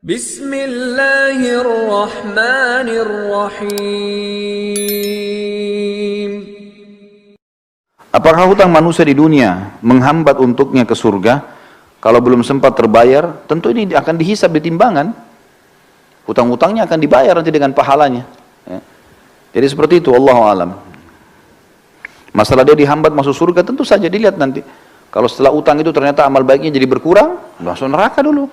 Bismillahirrahmanirrahim. Apakah hutang manusia di dunia menghambat untuknya ke surga? Kalau belum sempat terbayar, tentu ini akan dihisab di timbangan. Hutang-hutangnya akan dibayar nanti dengan pahalanya. Ya. Jadi seperti itu, Allahu a'lam. Masalah dia dihambat masuk surga, tentu saja dilihat nanti. Kalau setelah utang itu ternyata amal baiknya jadi berkurang, masuk neraka dulu.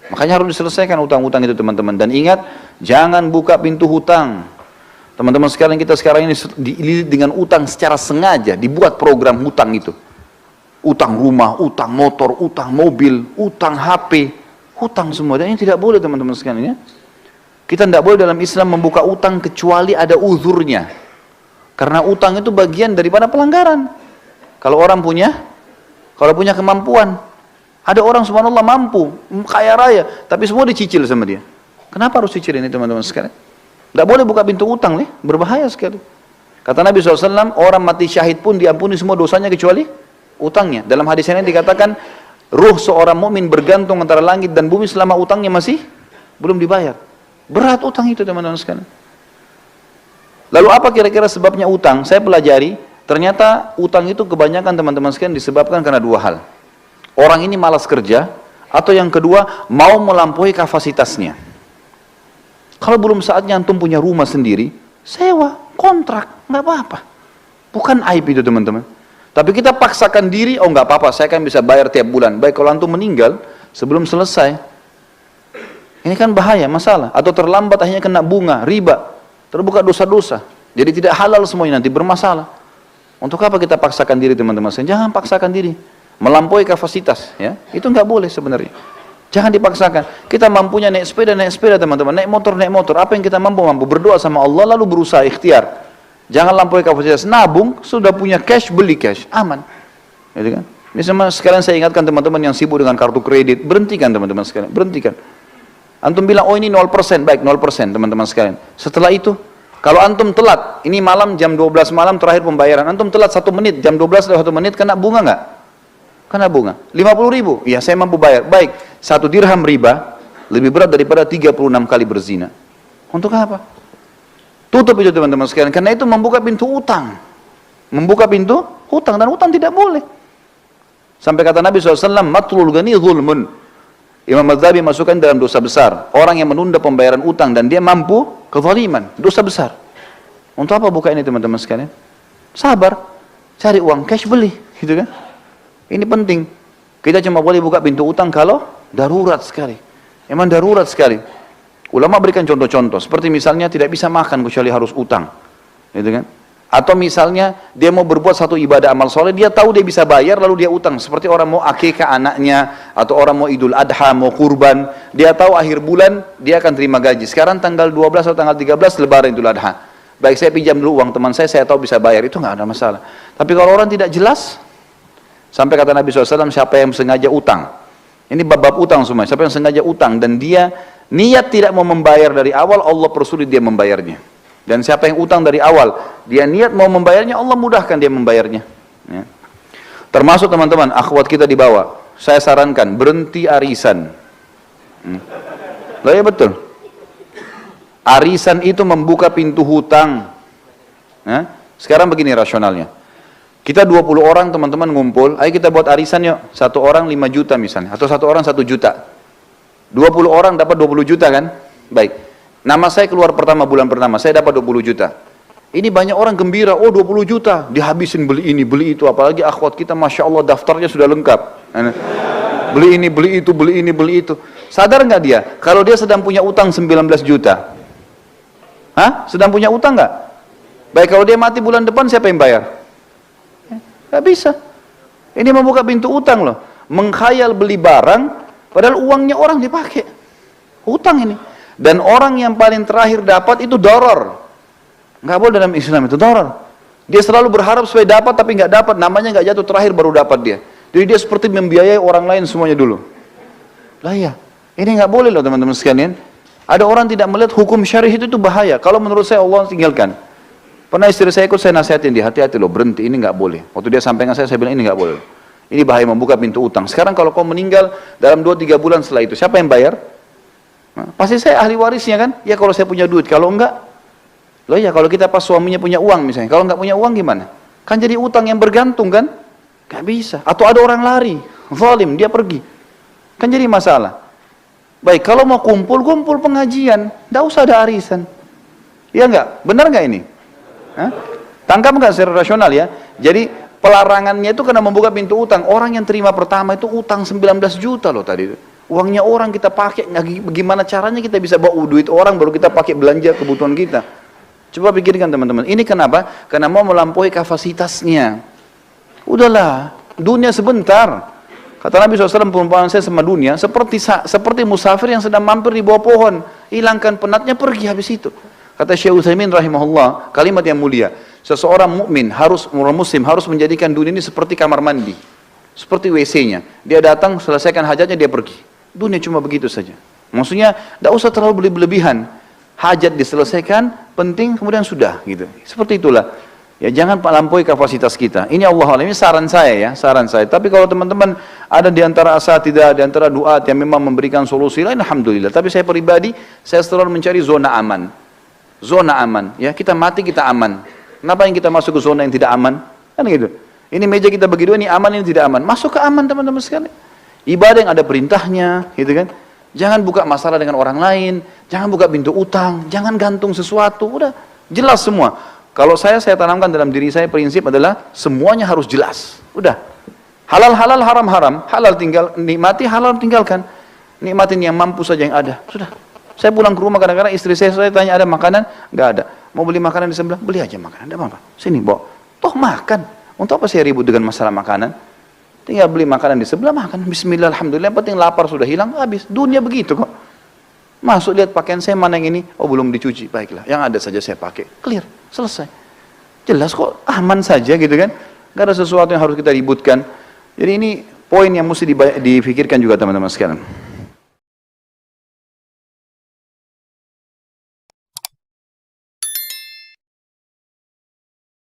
Makanya harus diselesaikan utang-utang itu, teman-teman. Dan ingat, jangan buka pintu hutang. Teman-teman sekalian, kita sekarang ini dililit dengan utang secara sengaja, dibuat program hutang itu. Utang rumah, utang motor, utang mobil, utang HP, hutang semua. Dan ini tidak boleh, teman-teman sekalian, ya. Kita tidak boleh dalam Islam membuka utang kecuali ada uzurnya. Karena utang itu bagian daripada pelanggaran. Kalau punya kemampuan. Ada orang subhanallah mampu, kaya raya, tapi semua dicicil sama dia. Kenapa harus cicil ini, teman-teman sekalian? Tidak boleh buka pintu utang nih, berbahaya sekali. Kata Nabi SAW, orang mati syahid pun diampuni semua dosanya kecuali utangnya. Dalam hadis ini dikatakan, ruh seorang mukmin bergantung antara langit dan bumi selama utangnya masih belum dibayar. Berat utang itu, teman-teman sekalian. Lalu apa kira-kira sebabnya utang? Saya pelajari, ternyata utang itu kebanyakan, teman-teman sekalian, disebabkan karena dua hal. Orang ini malas kerja, atau yang kedua, mau melampaui kapasitasnya. Kalau belum saatnya antum punya rumah sendiri, sewa, kontrak, nggak apa-apa. Bukan aib itu, teman-teman. Tapi kita paksakan diri, oh nggak apa-apa, saya kan bisa bayar tiap bulan. Baik kalau antum meninggal, sebelum selesai. Ini kan bahaya, masalah. Atau terlambat akhirnya kena bunga, riba, terbuka dosa-dosa. Jadi tidak halal semuanya, nanti bermasalah. Untuk apa kita paksakan diri, teman-teman? Jangan paksakan diri. Melampaui kapasitas, ya. Itu nggak boleh sebenarnya. Jangan dipaksakan. Kita mampunya naik sepeda, teman-teman. Naik motor. Apa yang kita mampu? Berdoa sama Allah, lalu berusaha ikhtiar. Jangan lampaui kapasitas. Nabung, sudah punya cash, beli cash. Aman. Gitu kan? Misalnya sekarang saya ingatkan teman-teman yang sibuk dengan kartu kredit. Berhentikan, teman-teman sekalian. Berhentikan. Antum bilang, oh ini 0%. Baik, 0%, teman-teman sekalian. Setelah itu, kalau antum telat, ini malam jam 12 malam terakhir pembayaran. Antum telat 1 menit, jam 12 lewat 1 menit, kena bunga nggak? Kena bunga. 50.000, ya saya mampu bayar. Baik, 1 dirham riba lebih berat daripada 36 kali berzina. Untuk apa? Tutup itu, teman-teman sekalian. Karena itu membuka pintu utang. Membuka pintu hutang, dan hutang tidak boleh. Sampai kata Nabi SAW, matlul ghani zulmun. Imam Madzhabi masukkan dalam dosa besar. Orang yang menunda pembayaran utang dan dia mampu, kezaliman, dosa besar. Untuk apa buka ini, teman-teman sekalian? Sabar, cari uang cash, beli, gitu kan? Ini penting. Kita cuma boleh buka pintu utang kalau darurat sekali. Memang darurat sekali. Ulama berikan contoh-contoh. Seperti misalnya tidak bisa makan kecuali harus utang. Gitu kan? Atau misalnya dia mau berbuat satu ibadah amal soleh, dia tahu dia bisa bayar lalu dia utang. Seperti orang mau akikah anaknya, atau orang mau idul adha, mau kurban. Dia tahu akhir bulan dia akan terima gaji. Sekarang tanggal 12 atau tanggal 13 lebaran idul adha. Baik, saya pinjam dulu uang teman saya tahu bisa bayar. Itu nggak ada masalah. Tapi kalau orang tidak jelas, sampai kata Nabi SAW, siapa yang sengaja utang, ini bab-bab utang semua, siapa yang sengaja utang dan dia niat tidak mau membayar dari awal, Allah persulit dia membayarnya. Dan siapa yang utang dari awal, dia niat mau membayarnya, Allah mudahkan dia membayarnya. Ya. Termasuk teman-teman, akhwat kita di bawah, saya sarankan berhenti arisan. Lah ya betul. Arisan itu membuka pintu hutang. Ya. Sekarang begini rasionalnya. Kita 20 orang teman-teman ngumpul, ayo kita buat arisan yuk, 1 orang 5 juta misalnya, atau 1 orang 1 juta. 20 orang dapat 20 juta kan? Baik, nama saya keluar pertama, bulan pertama, saya dapat 20 juta. Ini banyak orang gembira, oh 20 juta, dihabisin beli ini, beli itu, apalagi akhwat kita Masya Allah daftarnya sudah lengkap. Beli ini, beli itu, beli ini, beli itu. Sadar nggak dia, kalau dia sedang punya utang 19 juta? Hah? Sedang punya utang nggak? Baik, kalau dia mati bulan depan siapa yang bayar? Gak bisa. Ini membuka pintu utang loh. Mengkhayal beli barang, padahal uangnya orang dipakai. Utang ini. Dan orang yang paling terakhir dapat itu doror. Gak boleh dalam Islam itu doror. Dia selalu berharap supaya dapat, tapi gak dapat. Namanya gak jatuh, terakhir baru dapat dia. Jadi dia seperti membiayai orang lain semuanya dulu. Lah ya, ini gak boleh loh teman-teman sekalian. Ada orang tidak melihat hukum syarih itu bahaya. Kalau menurut saya Allah tinggalkan. Pernah istri saya ikut, saya nasihatin dia, hati-hati loh, berhenti, ini nggak boleh. Waktu dia sampaikan saya bilang ini nggak boleh. Ini bahaya membuka pintu utang. Sekarang kalau kau meninggal dalam 2-3 bulan setelah itu, siapa yang bayar? Nah, pasti saya ahli warisnya kan? Ya kalau saya punya duit, kalau enggak, loh ya kalau kita pas suaminya punya uang misalnya, kalau enggak punya uang gimana? Kan jadi utang yang bergantung kan? Gak bisa. Atau ada orang lari, zalim, dia pergi. Kan jadi masalah. Baik, kalau mau kumpul pengajian, enggak usah ada arisan. Iya enggak? Benar enggak ini? Hah? Tangkap enggak secara rasional ya? Jadi pelarangannya itu karena membuka pintu utang. Orang yang terima pertama itu utang 19 juta loh tadi. Uangnya orang kita pakai, bagaimana caranya kita bisa bawa duit orang baru kita pakai belanja kebutuhan kita. Coba pikirkan teman-teman, ini kenapa? Karena mau melampaui kapasitasnya. Udahlah, dunia sebentar. Kata Nabi SAW, perumpamaan saya sama dunia, seperti musafir yang sedang mampir di bawah pohon. Hilangkan penatnya, pergi habis itu. Kata Syekh Utsaimin rahimahullah, kalimat yang mulia. Seseorang mukmin orang muslim harus menjadikan dunia ini seperti kamar mandi. Seperti WC-nya. Dia datang, selesaikan hajatnya, dia pergi. Dunia cuma begitu saja. Maksudnya, tidak usah terlalu berlebihan. Hajat diselesaikan, penting, kemudian sudah. Gitu. Seperti itulah. Ya, jangan melampaui kapasitas kita. Ini Allah Allah, ini saran saya ya, saran saya. Tapi kalau teman-teman ada di antara asatidzah, di antara duat yang memang memberikan solusi lain, alhamdulillah. Tapi saya pribadi, saya selalu mencari zona aman. Zona aman. Ya, kita mati, kita aman. Kenapa yang kita masuk ke zona yang tidak aman? Kan gitu. Ini meja kita bagi dua, ini aman, ini tidak aman. Masuk ke aman teman-teman sekalian. Ibadah yang ada perintahnya, gitu kan? Jangan buka masalah dengan orang lain, jangan buka pintu utang, jangan gantung sesuatu, udah jelas semua. Kalau saya tanamkan dalam diri saya prinsip adalah semuanya harus jelas, udah. Halal halal, haram haram, halal tinggal nikmati, halal tinggalkan. Nikmatin yang mampu saja yang ada, sudah. Saya pulang ke rumah kadang-kadang istri saya tanya ada makanan, nggak ada. Mau beli makanan di sebelah, beli aja makanan, ada apa-apa. Sini bawa, toh makan. Untuk apa saya ribut dengan masalah makanan? Tinggal beli makanan di sebelah, makan. Bismillah, alhamdulillah, yang penting lapar sudah hilang, habis. Dunia begitu kok. Masuk, lihat pakaian saya mana yang ini, oh belum dicuci, baiklah. Yang ada saja saya pakai, clear, selesai. Jelas kok, aman saja gitu kan. Gak ada sesuatu yang harus kita ributkan. Jadi ini poin yang mesti difikirkan juga teman-teman sekalian.